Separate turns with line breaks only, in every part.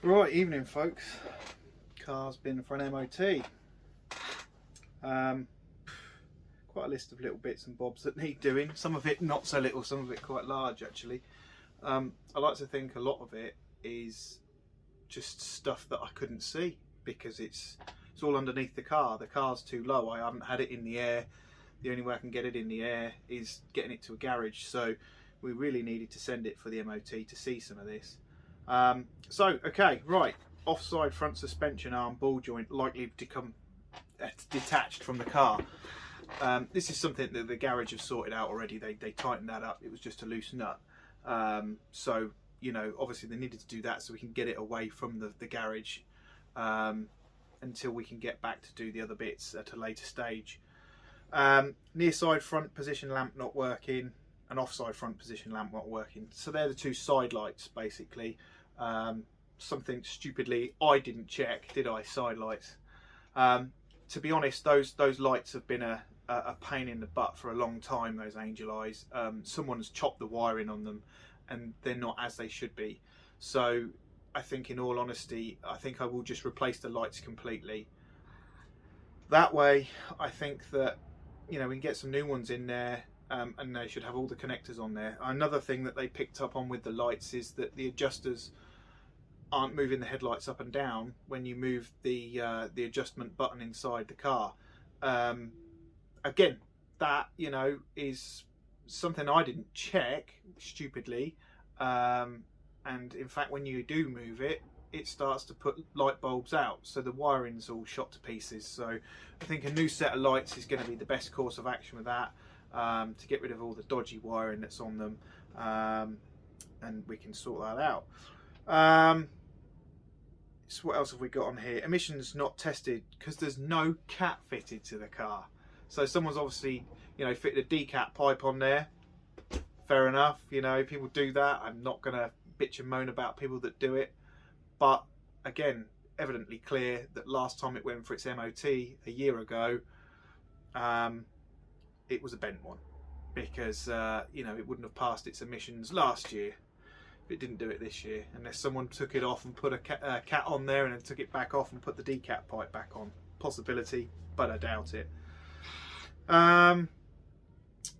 Right, evening folks. Car's been for an MOT. Quite a list of little bits and bobs that need doing. Some of it not so little, some of it quite large actually. I like to think a lot of it is just stuff that I couldn't see because it's all underneath the car. The car's too low. I haven't had it in the air. The only way I can get it in the air is getting it to a garage. So we really needed to send it for the MOT to see some of this. Okay, right. Offside front suspension arm ball joint likely to come detached from the car. This is something that the garage have sorted out already. They tightened that up. It was just a loose nut. So, you know, obviously they needed to do that so we can get it away from the garage until we can get back to do the other bits at a later stage. Near side front position lamp not working, and offside front position lamp not working. So they're the two side lights basically. Something stupidly I didn't check, did I? Side lights. To be honest, those lights have been a pain in the butt for a long time, those angel eyes. Someone's chopped the wiring on them and they're not as they should be. So I think, in all honesty, I think I will just replace the lights completely. That way I think that, you know, we can get some new ones in there, and they should have all the connectors on there. Another thing that they picked up on with the lights is that the adjusters aren't moving the headlights up and down when you move the adjustment button inside the car. Again, that, you know, is something I didn't check stupidly, and in fact when you do move it, it starts to put light bulbs out, so the wiring's all shot to pieces. So I think a new set of lights is going to be the best course of action with that, to get rid of all the dodgy wiring that's on them, and we can sort that out. So what else have we got on here? Emissions not tested because there's no cat fitted to the car. So someone's obviously, you know, fitted a decat pipe on there. Fair enough, you know, people do that. I'm not going to bitch and moan about people that do it. But again, evidently clear that last time it went for its MOT a year ago, it was a bent one because, you know, it wouldn't have passed its emissions last year. It didn't do it this year, unless someone took it off and put a cat on there and then took it back off and put the decat pipe back on. Possibility, but I doubt it.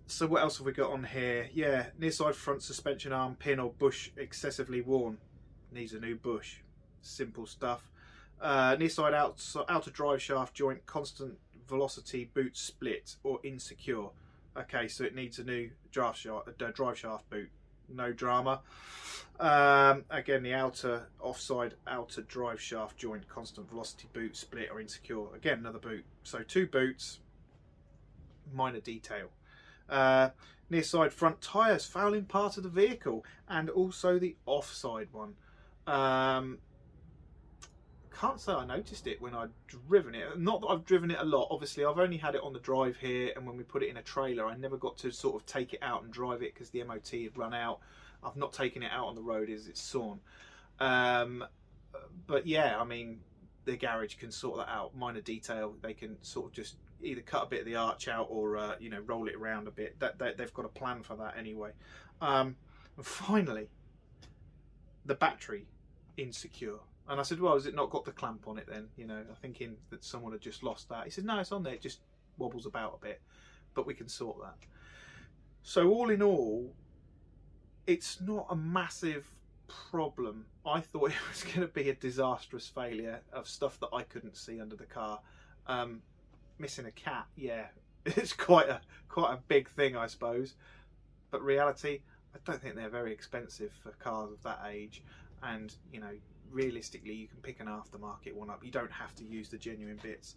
So what else have we got on here? Yeah, near side front suspension arm pin or bush excessively worn. Needs a new bush. Simple stuff. Near side outer drive shaft joint constant velocity boot split or insecure. Okay, so it needs a new drive shaft boot. No drama. Again, the offside outer drive shaft joint constant velocity boot split or insecure. Again, another boot. So two boots, minor detail. Near side front tyres fouling part of the vehicle, and also the offside one. Can't say I noticed it when I'd driven it. Not that I've driven it a lot. Obviously, I've only had it on the drive here, and when we put it in a trailer, I never got to sort of take it out and drive it because the MOT had run out. I've not taken it out on the road as it's sawn. But yeah, I mean, the garage can sort that out. Minor detail. They can sort of just either cut a bit of the arch out or you know, roll it around a bit. They've got a plan for that anyway. And finally, the battery insecure. And I said, well, has it not got the clamp on it then? You know, thinking that someone had just lost that. He said, no, it's on there. It just wobbles about a bit, but we can sort that. So all in all, it's not a massive problem. I thought it was going to be a disastrous failure of stuff that I couldn't see under the car. Missing a cat, yeah, it's quite a big thing, I suppose. But reality, I don't think they're very expensive for cars of that age, and you know, realistically you can pick an aftermarket one up. You don't have to use the genuine bits.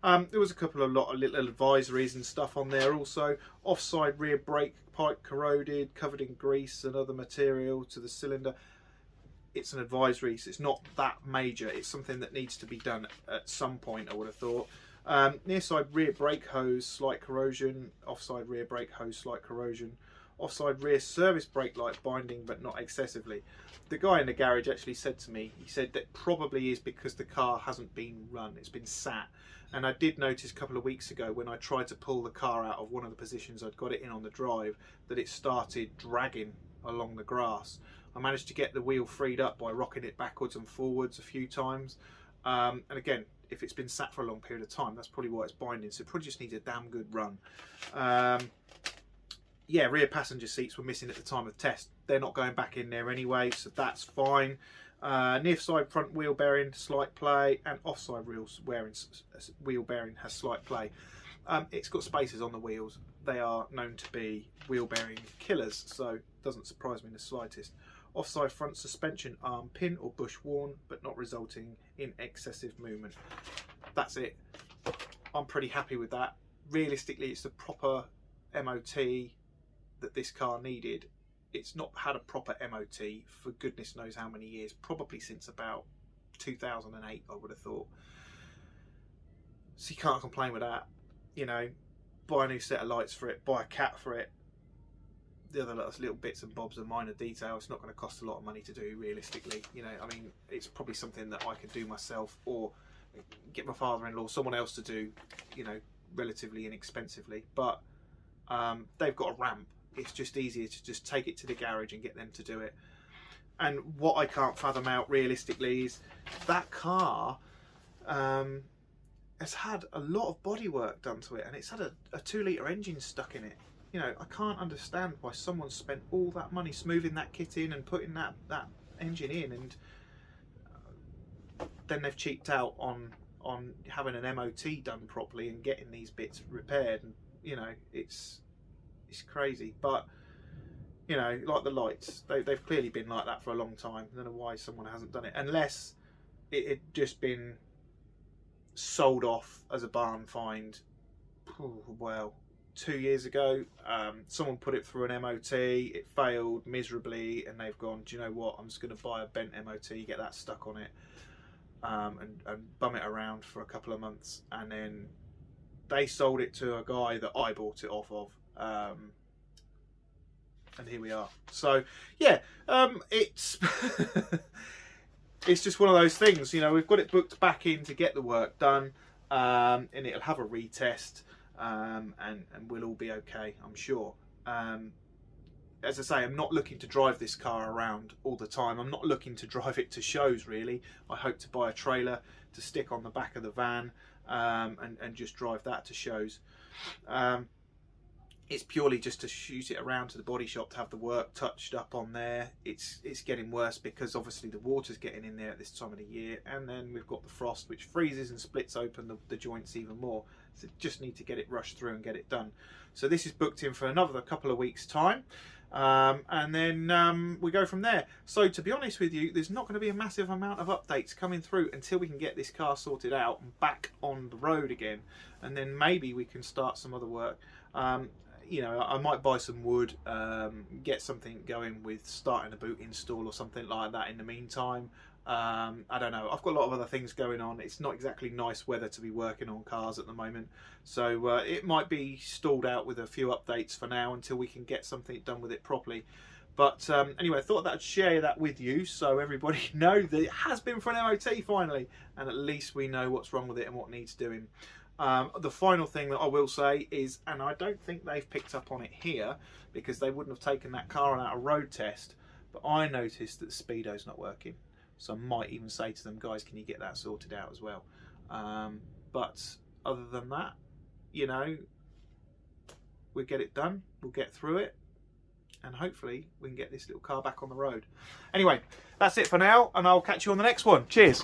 There was a lot of little advisories and stuff on there also. Offside rear brake pipe corroded, covered in grease and other material to the cylinder. It's an advisory, so it's not that major. It's something that needs to be done at some point, I would have thought. Near side rear brake hose, slight corrosion. Offside rear brake hose, slight corrosion. Offside rear service brake light binding, but not excessively. The guy in the garage actually said to me, he said that probably is because the car hasn't been run, it's been sat. And I did notice a couple of weeks ago when I tried to pull the car out of one of the positions I'd got it in on the drive, that it started dragging along the grass. I managed to get the wheel freed up by rocking it backwards and forwards a few times. And again, if it's been sat for a long period of time, that's probably why it's binding. So it probably just needs a damn good run. Yeah, rear passenger seats were missing at the time of test. They're not going back in there anyway, so that's fine. Near side front wheel bearing, slight play, and offside wheel bearing has slight play. It's got spacers on the wheels. They are known to be wheel bearing killers, so it doesn't surprise me in the slightest. Offside front suspension arm pin or bush worn, but not resulting in excessive movement. That's it. I'm pretty happy with that. Realistically, it's the proper MOT that this car needed. It's not had a proper MOT for goodness knows how many years, probably since about 2008, I would have thought. So you can't complain with that. You know, buy a new set of lights for it, buy a cat for it. The other little bits and bobs and minor detail, it's not going to cost a lot of money to do, realistically. You know, I mean, it's probably something that I could do myself, or get my father-in-law, someone else to do, you know, relatively inexpensively. But they've got a ramp. It's just easier to just take it to the garage and get them to do it. And what I can't fathom out realistically is that car has had a lot of bodywork done to it, and it's had a 2-litre engine stuck in it. You know, I can't understand why someone spent all that money smoothing that kit in and putting that engine in, and then they've cheaped out on having an MOT done properly and getting these bits repaired. And you know, it's crazy. But you know, like the lights, they've clearly been like that for a long time. I don't know why someone hasn't done it, unless it had just been sold off as a barn find. Well, 2 years ago, someone put it through an MOT, it failed miserably, and they've gone, do you know what, I'm just going to buy a bent MOT, get that stuck on it, and bum it around for a couple of months, and then they sold it to a guy that I bought it off of, and here we are. So yeah, it's it's just one of those things, you know, we've got it booked back in to get the work done, and it'll have a retest. And we'll all be okay, I'm sure. As I say, I'm not looking to drive this car around all the time. I'm not looking to drive it to shows, really. I hope to buy a trailer to stick on the back of the van, and just drive that to shows. It's purely just to shoot it around to the body shop to have the work touched up on there. It's getting worse because obviously the water's getting in there at this time of the year, and then we've got the frost which freezes and splits open the joints even more. So just need to get it rushed through and get it done. So this is booked in for another couple of weeks time, and then we go from there. So to be honest with you, there's not going to be a massive amount of updates coming through until we can get this car sorted out and back on the road again, and then maybe we can start some other work. You know, I might buy some wood, get something going with starting a boot install or something like that in the meantime. I don't know, I've got a lot of other things going on. It's not exactly nice weather to be working on cars at the moment, so it might be stalled out with a few updates for now until we can get something done with it properly. But anyway, I thought that I'd share that with you so everybody know that it has been for an MOT finally, and at least we know what's wrong with it and what needs doing. The final thing that I will say is, and I don't think they've picked up on it here because they wouldn't have taken that car on out a road test, but I noticed that the speedo's not working. So I might even say to them, guys, can you get that sorted out as well? But other than that, you know, we'll get it done, we'll get through it, and hopefully we can get this little car back on the road. Anyway, that's it for now, and I'll catch you on the next one. Cheers.